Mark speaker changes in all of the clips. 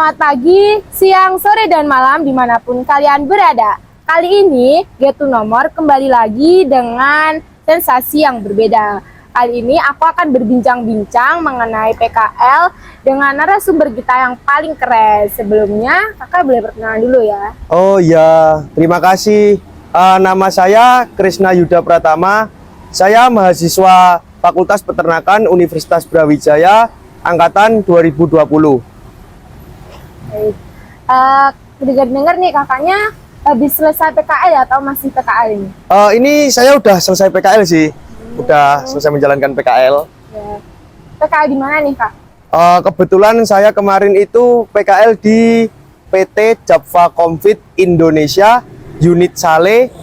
Speaker 1: Selamat pagi, siang, sore, dan malam dimanapun kalian berada. Kali ini, Get to Nomor kembali lagi dengan sensasi yang berbeda. Kali ini aku akan berbincang-bincang mengenai PKL dengan narasumber kita yang paling keren. Sebelumnya, kakak boleh perkenalan dulu ya.
Speaker 2: Oh ya, terima kasih. Nama saya Krisna Yuda Pratama. Saya mahasiswa Fakultas Peternakan Universitas Brawijaya, angkatan 2020.
Speaker 1: Baik. Dengar nih kakaknya habis selesai PKL ya, atau masih PKL ini?
Speaker 2: Ini saya udah selesai PKL sih. Udah selesai menjalankan PKL.
Speaker 1: Ya. PKL di mana nih, Kak?
Speaker 2: Kebetulan saya kemarin itu PKL di PT Japfa Comfit Indonesia, Unit Sale,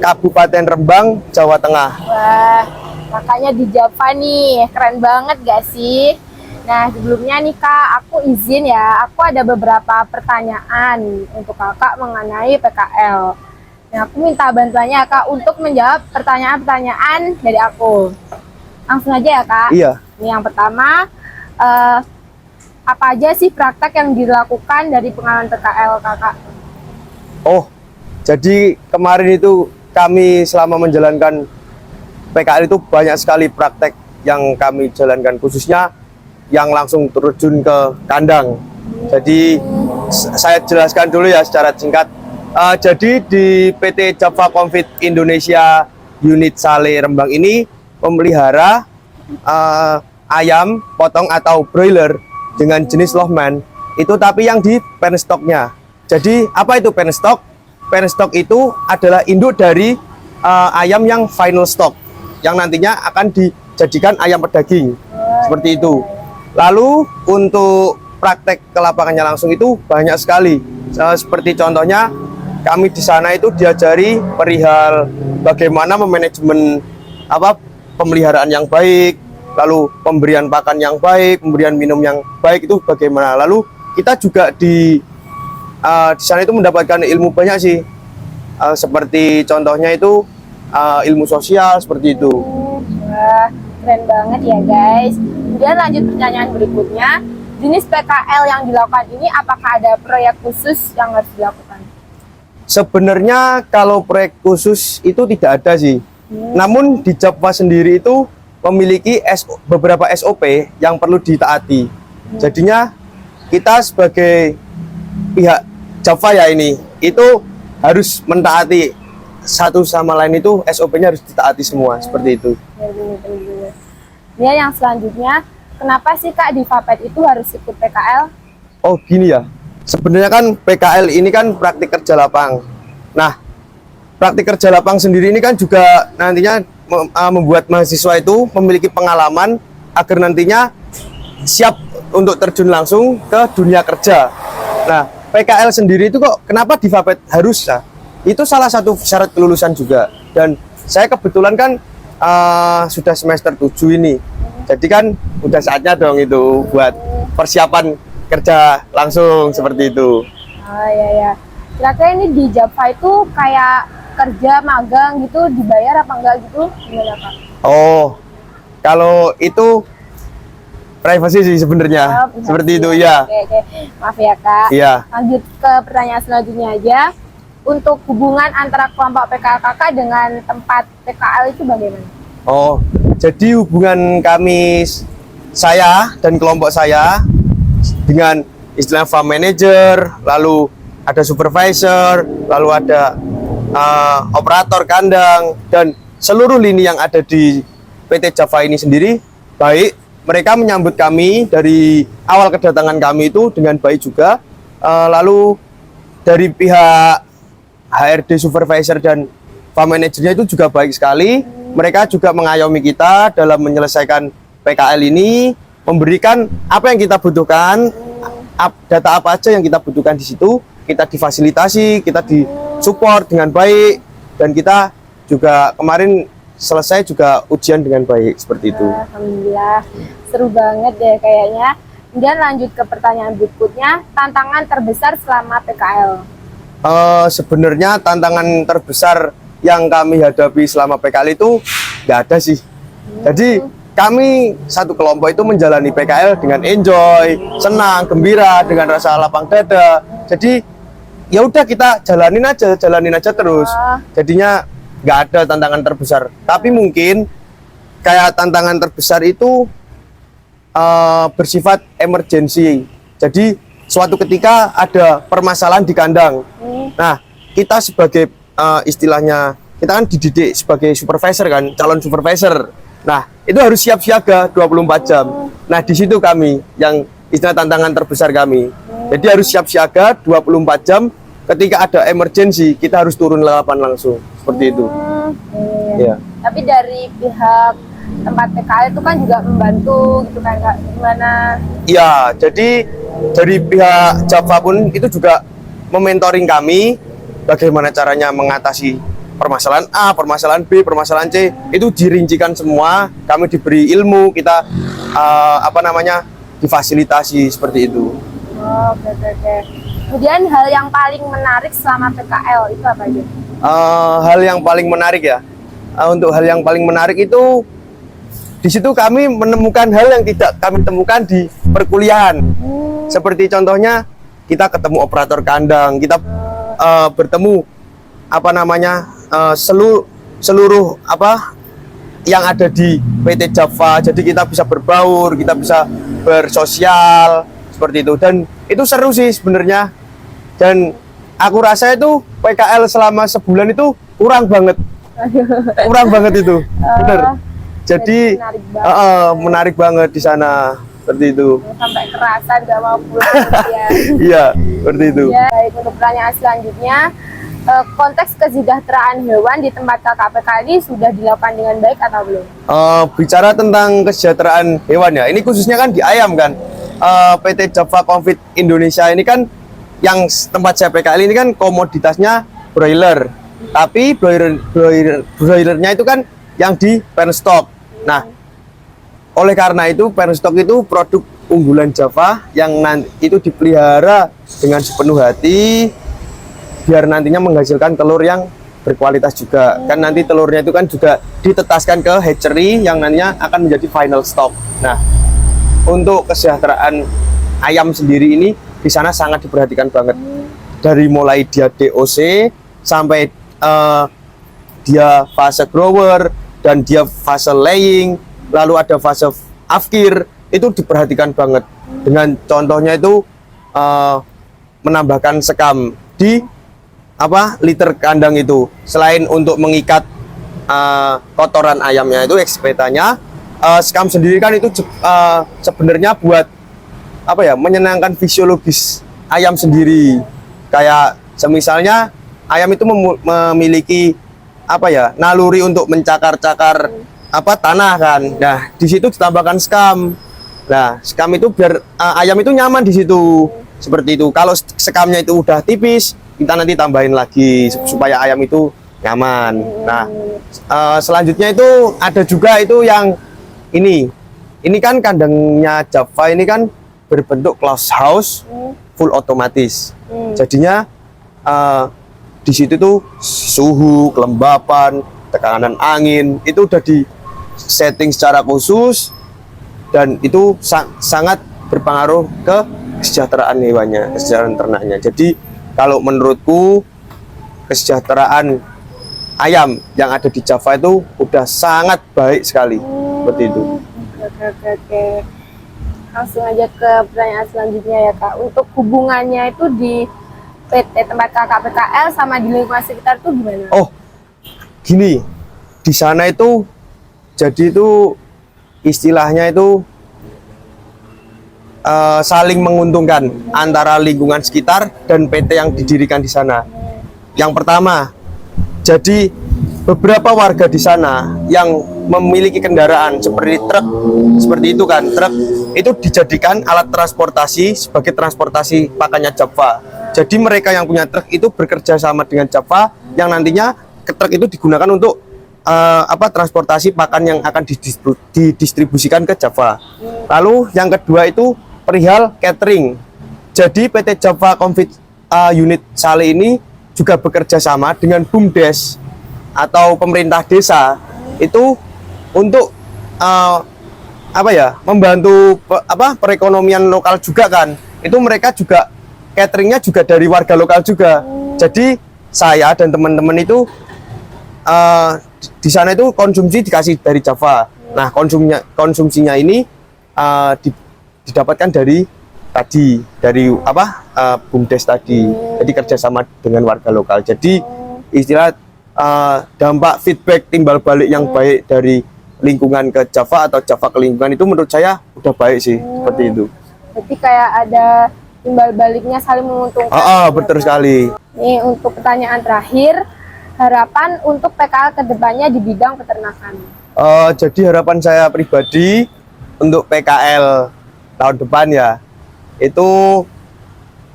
Speaker 2: Kabupaten Rembang, Jawa Tengah.
Speaker 1: Wah, kakaknya di Java nih, keren banget gak sih? Nah, sebelumnya nih Kak, aku izin ya, aku ada beberapa pertanyaan untuk kakak mengenai PKL. Nah, aku minta bantuannya Kak untuk menjawab pertanyaan-pertanyaan dari aku. Langsung aja ya Kak.
Speaker 2: Iya.
Speaker 1: Ini yang pertama, apa aja sih praktek yang dilakukan dari pengalaman PKL kakak?
Speaker 2: Oh, jadi kemarin itu kami selama menjalankan PKL itu banyak sekali praktek yang kami jalankan, khususnya yang langsung terjun ke kandang. Jadi saya jelaskan dulu ya secara singkat. Jadi di PT Japfa Comfit Indonesia Unit Sale Rembang ini memelihara ayam potong atau broiler dengan jenis Lohman itu, tapi yang di penstoknya. Jadi apa itu penstock? Penstock itu adalah induk dari ayam yang final stock yang nantinya akan dijadikan ayam pedaging seperti itu. Lalu untuk praktek ke lapangannya langsung itu banyak sekali. Seperti contohnya kami di sana itu diajari perihal bagaimana memanajemen pemeliharaan yang baik, lalu pemberian pakan yang baik, pemberian minum yang baik itu bagaimana. Lalu kita juga di sana itu mendapatkan ilmu banyak sih. Seperti contohnya itu ilmu sosial seperti itu.
Speaker 1: Wah, keren banget ya guys. Kemudian lanjut pertanyaan berikutnya, jenis PKL yang dilakukan ini apakah ada proyek khusus yang harus dilakukan?
Speaker 2: Sebenarnya kalau proyek khusus itu tidak ada sih. Namun di Japfa sendiri itu memiliki beberapa SOP yang perlu ditaati. Jadinya kita sebagai pihak Japfa ya ini itu harus mentaati satu sama lain, itu SOP-nya harus ditaati semua seperti itu.
Speaker 1: Ya, yang selanjutnya, kenapa sih Kak di Vapet itu harus ikut PKL?
Speaker 2: Oh gini ya, sebenarnya kan PKL ini kan praktik kerja lapang. Nah, praktik kerja lapang sendiri ini kan juga nantinya membuat mahasiswa itu memiliki pengalaman agar nantinya siap untuk terjun langsung ke dunia kerja. Nah, PKL sendiri itu kok kenapa di Vapet harus ya? Itu salah satu syarat kelulusan juga. Dan saya kebetulan kan sudah semester 7 ini. Jadi kan udah saatnya dong itu buat persiapan kerja langsung seperti itu.
Speaker 1: Oh iya ya. Kira-kira ini di Japfa itu kayak kerja magang gitu, dibayar apa enggak gitu? Gimana Kak?
Speaker 2: Oh, kalau itu privasi sih sebenarnya. Seperti itu ya.
Speaker 1: Oke. Maaf ya Kak.
Speaker 2: Iya.
Speaker 1: Lanjut ke pertanyaan selanjutnya aja. Untuk hubungan antara kelompok PKL kakak dengan tempat PKL itu bagaimana?
Speaker 2: Oh, jadi hubungan kami, saya dan kelompok saya dengan istilah farm manager, lalu ada supervisor, lalu ada operator kandang, dan seluruh lini yang ada di PT Japfa ini sendiri baik. Mereka menyambut kami dari awal kedatangan kami itu dengan baik juga. Lalu dari pihak HRD, supervisor, dan farm manajernya itu juga baik sekali. Mereka juga mengayomi kita dalam menyelesaikan PKL ini, memberikan apa yang kita butuhkan, data apa aja yang kita butuhkan di situ, kita difasilitasi, kita disupport dengan baik, dan kita juga kemarin selesai juga ujian dengan baik seperti itu.
Speaker 1: Alhamdulillah, seru banget deh kayaknya. Kemudian lanjut ke pertanyaan berikutnya, tantangan terbesar selama PKL.
Speaker 2: Sebenarnya tantangan terbesar yang kami hadapi selama PKL itu nggak ada sih. Jadi kami satu kelompok itu menjalani PKL dengan enjoy, senang, gembira, dengan rasa lapang dada. Jadi ya udah kita jalanin aja terus. Jadinya nggak ada tantangan terbesar. Tapi mungkin kayak tantangan terbesar itu bersifat emergensi. Jadi suatu ketika ada permasalahan di kandang. Nah, kita sebagai istilahnya kita kan dididik sebagai supervisor kan, calon supervisor. Nah, itu harus siap siaga 24 jam. Nah, di situ kami yang istilah tantangan terbesar kami. Jadi harus siap siaga 24 jam. Ketika ada emergensi, kita harus turun lapangan langsung. Seperti itu.
Speaker 1: Iya. Tapi dari pihak tempat PKL itu kan juga membantu gitu kan, Kak? Gimana?
Speaker 2: Iya, jadi dari pihak Java pun itu juga mementoring kami bagaimana caranya mengatasi permasalahan A, permasalahan B, permasalahan C. Itu dirincikan semua. Kami diberi ilmu, kita difasilitasi seperti itu.
Speaker 1: Oh, oke. Kemudian hal yang paling menarik selama PKL itu apa aja?
Speaker 2: Hal yang paling menarik ya. Untuk hal yang paling menarik itu di situ kami menemukan hal yang tidak kami temukan di perkuliahan. Seperti contohnya kita ketemu operator kandang, kita bertemu seluruh yang ada di PT Java. Jadi kita bisa berbaur, kita bisa bersosial seperti itu, dan itu seru sih sebenarnya. Dan aku rasa itu PKL selama sebulan itu kurang banget itu, bener. Jadi menarik banget di sana seperti itu.
Speaker 1: Sampai kerasa nggak mau pulang ya.
Speaker 2: Iya, seperti itu.
Speaker 1: Ya, baik, untuk pertanyaan selanjutnya, konteks kesejahteraan hewan di tempat kakak PKL ini sudah dilakukan dengan baik atau belum?
Speaker 2: Bicara tentang kesejahteraan hewan ya, ini khususnya kan di ayam kan. PT Java Confit Indonesia ini kan yang tempat saya PKL ini kan komoditasnya broiler. Tapi broilernya itu kan yang di parent stock. Nah, oleh karena itu parent stock itu produk unggulan Java yang nanti itu dipelihara dengan sepenuh hati biar nantinya menghasilkan telur yang berkualitas juga. Kan nanti telurnya itu kan juga ditetaskan ke hatchery yang nantinya akan menjadi final stock. Nah, untuk kesejahteraan ayam sendiri ini di sana sangat diperhatikan banget. Dari mulai dia DOC sampai dia fase grower dan dia fase laying, lalu ada fase afkir, itu diperhatikan banget. Dengan contohnya itu menambahkan sekam di liter kandang itu. Selain untuk mengikat kotoran ayamnya itu ekspetanya, sekam sendiri kan itu sebenarnya buat menyenangkan fisiologis ayam sendiri. Kayak semisalnya ayam itu memiliki naluri untuk mencakar-cakar tanah kan. Nah, di situ ditambahkan sekam. Nah, sekam itu biar ayam itu nyaman di situ. Seperti itu. Kalau sekamnya itu udah tipis, kita nanti tambahin lagi supaya ayam itu nyaman. Nah, selanjutnya itu ada juga itu yang ini kan kandangnya Java ini kan berbentuk closed house full otomatis. Jadinya di situ tuh suhu, kelembapan, tekanan angin itu udah di setting secara khusus, dan itu sangat berpengaruh ke kesejahteraan hewannya, kesejahteraan ternaknya. Jadi kalau menurutku kesejahteraan ayam yang ada di Java itu udah sangat baik sekali. Seperti itu.
Speaker 1: Oke. Langsung aja ke pertanyaan selanjutnya ya, Kak. Untuk hubungannya itu di PT tempat kakak PKL sama di lingkungan sekitar tuh gimana?
Speaker 2: Oh, gini, di sana itu jadi itu istilahnya itu saling menguntungkan antara lingkungan sekitar dan PT yang didirikan di sana. Yang pertama, jadi beberapa warga di sana yang memiliki kendaraan seperti truk, seperti itu kan, truk itu dijadikan alat transportasi sebagai transportasi pakannya Java. Jadi mereka yang punya truk itu bekerja sama dengan Java yang nantinya truk itu digunakan untuk transportasi pakan yang akan didistribusikan ke Java. Lalu yang kedua itu perihal catering. Jadi PT Java Confit Unit Sale ini juga bekerja sama dengan BUMDes atau pemerintah desa itu untuk apa ya, membantu perekonomian lokal juga kan. Itu mereka juga cateringnya juga dari warga lokal juga. Jadi saya dan teman-teman itu di sana itu konsumsi dikasih dari Java. Nah, konsumsinya ini didapatkan dari BUMDes tadi. Jadi kerjasama dengan warga lokal. Jadi istilah dampak feedback timbal balik yang baik dari lingkungan ke Java atau Java ke lingkungan itu menurut saya udah baik sih, seperti itu.
Speaker 1: Berarti kayak ada timbal baliknya saling menguntungkan.
Speaker 2: Betul sekali.
Speaker 1: Nih untuk pertanyaan terakhir, harapan untuk PKL kedepannya di bidang peternakan.
Speaker 2: Jadi harapan saya pribadi untuk PKL tahun depan ya, itu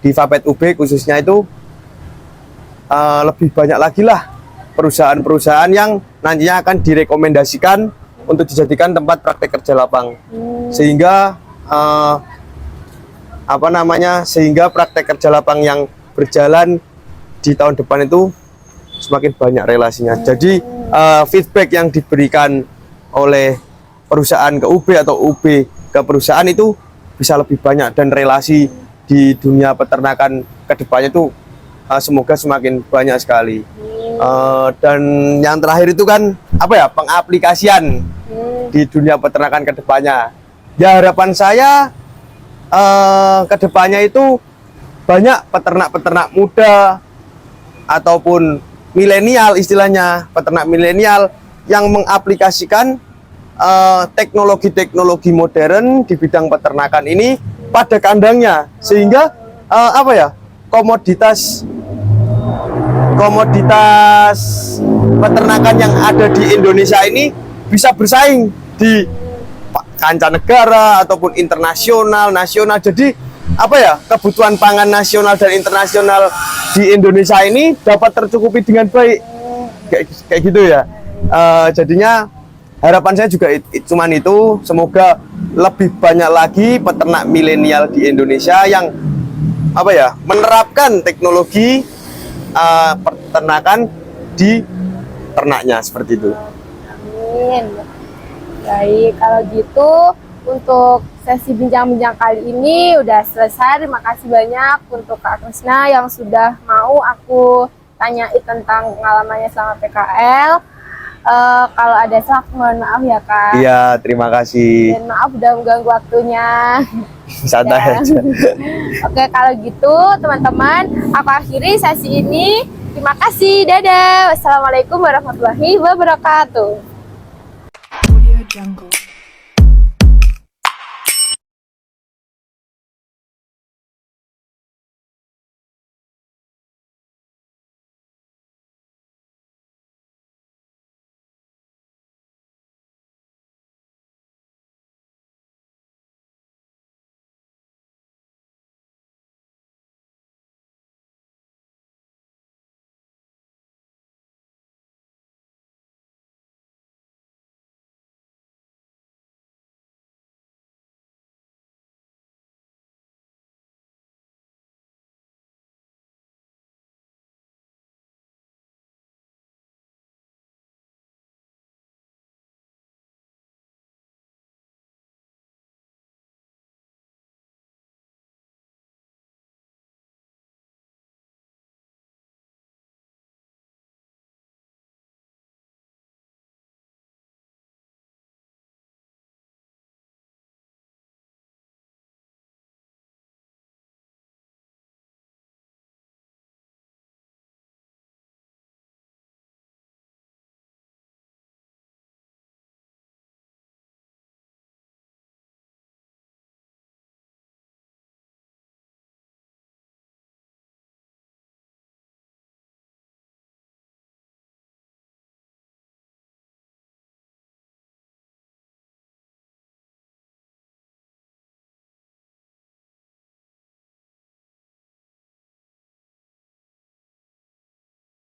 Speaker 2: di Fapet UB khususnya itu lebih banyak lagi lah perusahaan-perusahaan yang nantinya akan direkomendasikan untuk dijadikan tempat praktek kerja lapang, sehingga sehingga praktek kerja lapang yang berjalan di tahun depan itu semakin banyak relasinya. Jadi feedback yang diberikan oleh perusahaan ke UB atau UB ke perusahaan itu bisa lebih banyak, dan relasi di dunia peternakan kedepannya itu semoga semakin banyak sekali. Dan yang terakhir itu kan pengaplikasian di dunia peternakan kedepannya. Ya harapan saya kedepannya itu banyak peternak-peternak muda ataupun milenial, istilahnya peternak milenial yang mengaplikasikan teknologi-teknologi modern di bidang peternakan ini pada kandangnya, sehingga komoditas peternakan yang ada di Indonesia ini bisa bersaing di kancah negara ataupun internasional, nasional. Jadi kebutuhan pangan nasional dan internasional di Indonesia ini dapat tercukupi dengan baik, kayak gitu ya. Jadinya harapan saya juga cuman itu, semoga lebih banyak lagi peternak milenial di Indonesia yang menerapkan teknologi peternakan di ternaknya, seperti itu.
Speaker 1: Amin. Baik, kalau gitu untuk sesi bincang-bincang kali ini udah selesai. Terima kasih banyak untuk Kak Krisna yang sudah mau aku tanyai tentang pengalamannya selama PKL. Kalau ada salah, mohon maaf ya Kak.
Speaker 2: Iya, terima kasih.
Speaker 1: Dan maaf udah mengganggu waktunya.
Speaker 2: Santai aja.
Speaker 1: Oke, kalau gitu teman-teman, aku akhiri sesi ini. Terima kasih, dadah. Wassalamualaikum warahmatullahi wabarakatuh.
Speaker 3: Audio Jungle.